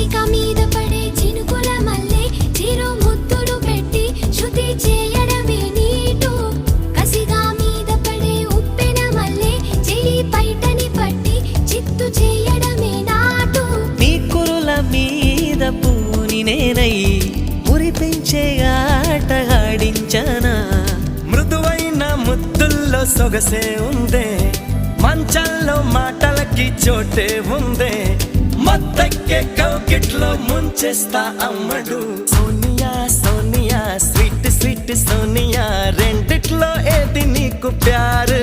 పచ్చిక మీద పడే చినుకుల మల్లె చిరు ముద్దులు పెట్టి శృతి చేయడమే నీటు కసిగా మీద పడే ఉప్పెన మల్లె చెలి పైటని పట్టి చిత్తు చేయడమే నాటు నీ కురుల మీద పూని నేనై మురిపించే ఆట ఆడించనా మృదువైన ముద్దుల్లో సొగసే ఉందే మంచంలో మాటలకి చోటే ఉందే మత్తెక్కే కౌకిట్లో ముంచేస్తా అమ్మడు సోనియా సోనియా స్వీట్ స్వీట్ సోనియా రెండిట్లో ఏది నీకు ప్యారు